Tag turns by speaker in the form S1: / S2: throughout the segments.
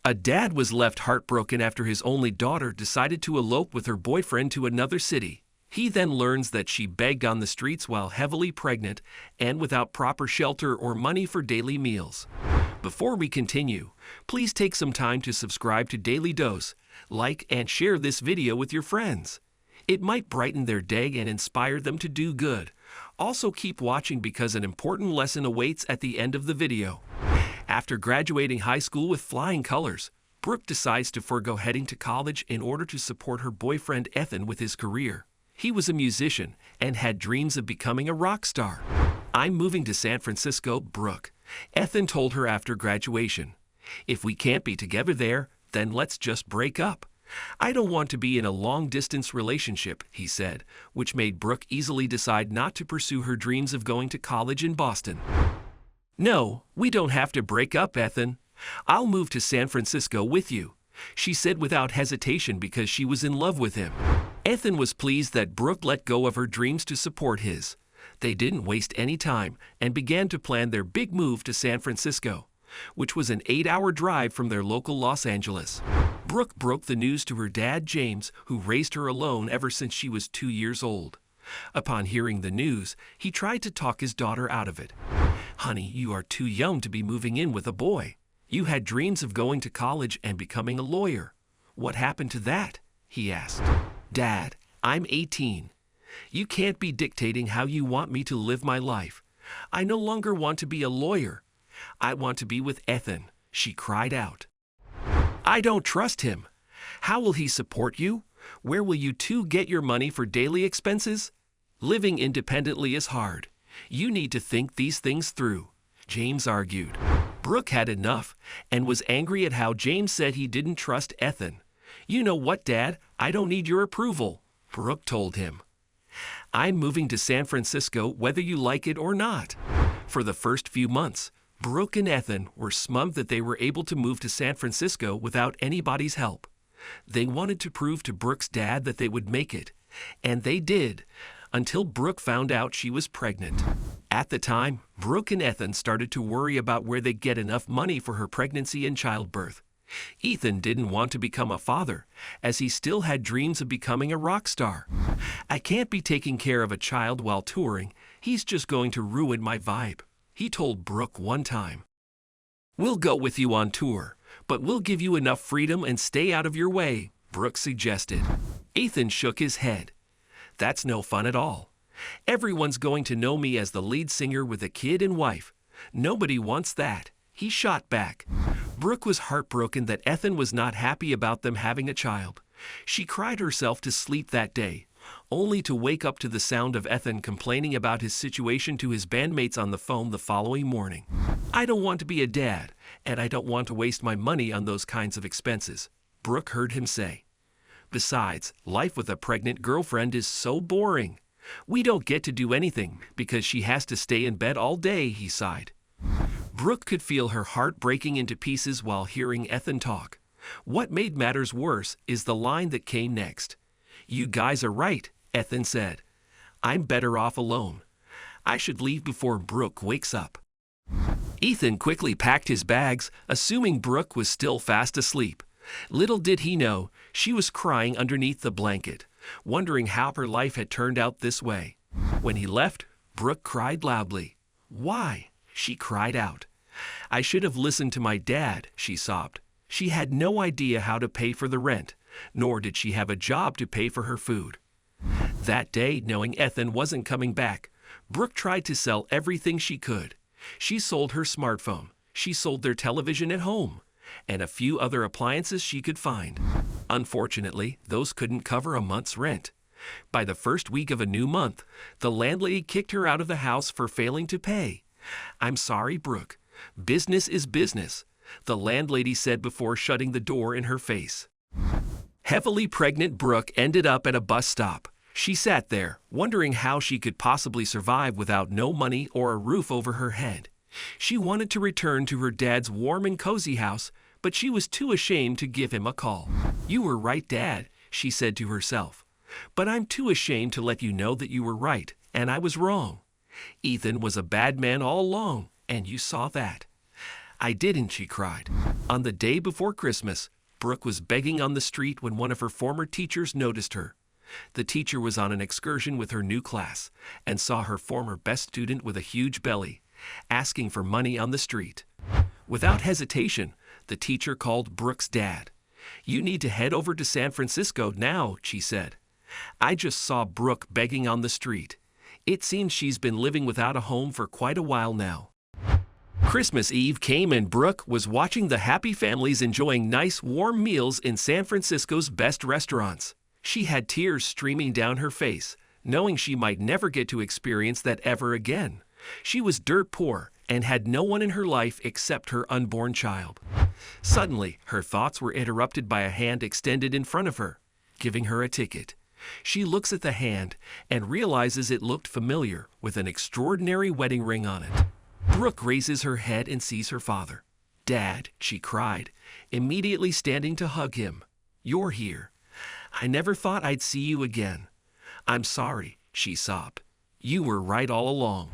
S1: A dad was left heartbroken after his only daughter decided to elope with her boyfriend to another city. He then learns that she begged on the streets while heavily pregnant and without proper shelter or money for daily meals. Before we continue, please take some time to subscribe to Dailydose, like and share this video with your friends. It might brighten their day and inspire them to do good. Also keep watching because an important lesson awaits at the end of the video. After graduating high school with flying colors, Brooke decides to forego heading to college in order to support her boyfriend Ethan with his career. He was a musician and had dreams of becoming a rock star. "I'm moving to San Francisco, Brooke," Ethan told her after graduation. "If we can't be together there, then let's just break up. I don't want to be in a long-distance relationship," he said, which made Brooke easily decide not to pursue her dreams of going to college in Boston. "No, we don't have to break up, Ethan. I'll move to San Francisco with you," she said without hesitation because she was in love with him. Ethan was pleased that Brooke let go of her dreams to support his. They didn't waste any time and began to plan their big move to San Francisco, which was an 8-hour drive from their local Los Angeles. Brooke broke the news to her dad, James, who raised her alone ever since she was 2 years old. Upon hearing the news, he tried to talk his daughter out of it. "Honey, you are too young to be moving in with a boy. You had dreams of going to college and becoming a lawyer. What happened to that?" he asked. "Dad, I'm 18. You can't be dictating how you want me to live my life. I no longer want to be a lawyer. I want to be with Ethan," she cried out. "I don't trust him. How will he support you? Where will you two get your money for daily expenses? Living independently is hard. You need to think these things through," James argued. Brooke had enough and was angry at how James said he didn't trust Ethan. "You know what, Dad? I don't need your approval," Brooke told him. "I'm moving to San Francisco whether you like it or not." For the first few months, Brooke and Ethan were smug that they were able to move to San Francisco without anybody's help. They wanted to prove to Brooke's dad that they would make it, and they did, until Brooke found out she was pregnant. At the time, Brooke and Ethan started to worry about where they'd get enough money for her pregnancy and childbirth. Ethan didn't want to become a father, as he still had dreams of becoming a rock star. "I can't be taking care of a child while touring. He's just going to ruin my vibe," he told Brooke one time. "We'll go with you on tour, but we'll give you enough freedom and stay out of your way," Brooke suggested. Ethan shook his head. "That's no fun at all. Everyone's going to know me as the lead singer with a kid and wife. Nobody wants that," he shot back. Brooke was heartbroken that Ethan was not happy about them having a child. She cried herself to sleep that day, only to wake up to the sound of Ethan complaining about his situation to his bandmates on the phone the following morning. "I don't want to be a dad, and I don't want to waste my money on those kinds of expenses," Brooke heard him say. "Besides, life with a pregnant girlfriend is so boring. We don't get to do anything because she has to stay in bed all day," he sighed. Brooke could feel her heart breaking into pieces while hearing Ethan talk. What made matters worse is the line that came next. "You guys are right," Ethan said. "I'm better off alone. I should leave before Brooke wakes up." Ethan quickly packed his bags, assuming Brooke was still fast asleep. Little did he know, she was crying underneath the blanket, wondering how her life had turned out this way. When he left, Brooke cried loudly. "Why?" she cried out. "I should have listened to my dad," she sobbed. She had no idea how to pay for the rent, nor did she have a job to pay for her food. That day, knowing Ethan wasn't coming back, Brooke tried to sell everything she could. She sold her smartphone, she sold their television at home, and a few other appliances she could find. Unfortunately, those couldn't cover a month's rent. By the first week of a new month, the landlady kicked her out of the house for failing to pay. "I'm sorry, Brooke. Business is business," the landlady said before shutting the door in her face. Heavily pregnant Brooke ended up at a bus stop. She sat there, wondering how she could possibly survive without no money or a roof over her head. She wanted to return to her dad's warm and cozy house, but she was too ashamed to give him a call. "You were right, Dad," she said to herself. "But I'm too ashamed to let you know that you were right, and I was wrong. Ethan was a bad man all along, and you saw that. I didn't, she cried. On the day before Christmas, Brooke was begging on the street when one of her former teachers noticed her. The teacher was on an excursion with her new class and saw her former best student with a huge belly, asking for money on the street. Without hesitation, the teacher called Brooke's dad. "You need to head over to San Francisco now," she said. "I just saw Brooke begging on the street. It seems she's been living without a home for quite a while now." Christmas Eve came and Brooke was watching the happy families enjoying nice warm meals in San Francisco's best restaurants. She had tears streaming down her face, knowing she might never get to experience that ever again. She was dirt poor and had no one in her life except her unborn child. Suddenly, her thoughts were interrupted by a hand extended in front of her, giving her a ticket. She looks at the hand and realizes it looked familiar, with an extraordinary wedding ring on it. Brooke raises her head and sees her father. "Dad," she cried, immediately standing to hug him. "You're here. I never thought I'd see you again." "I'm sorry," she sobbed. "You were right all along."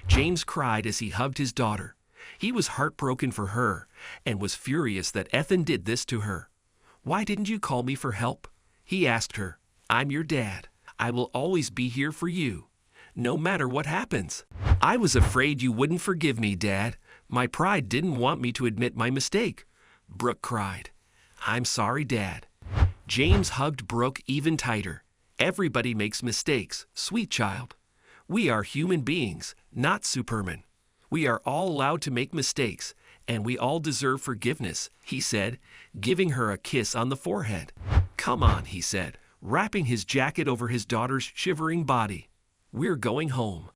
S1: James cried as he hugged his daughter. He was heartbroken for her and was furious that Ethan did this to her. "Why didn't you call me for help?" he asked her. "I'm your dad. I will always be here for you, no matter what happens." "I was afraid you wouldn't forgive me, Dad. My pride didn't want me to admit my mistake," Brooke cried. "I'm sorry, Dad." James hugged Brooke even tighter. "Everybody makes mistakes, sweet child. We are human beings, not Supermen. We are all allowed to make mistakes, and we all deserve forgiveness," he said, giving her a kiss on the forehead. "Come on," he said, wrapping his jacket over his daughter's shivering body. "We're going home."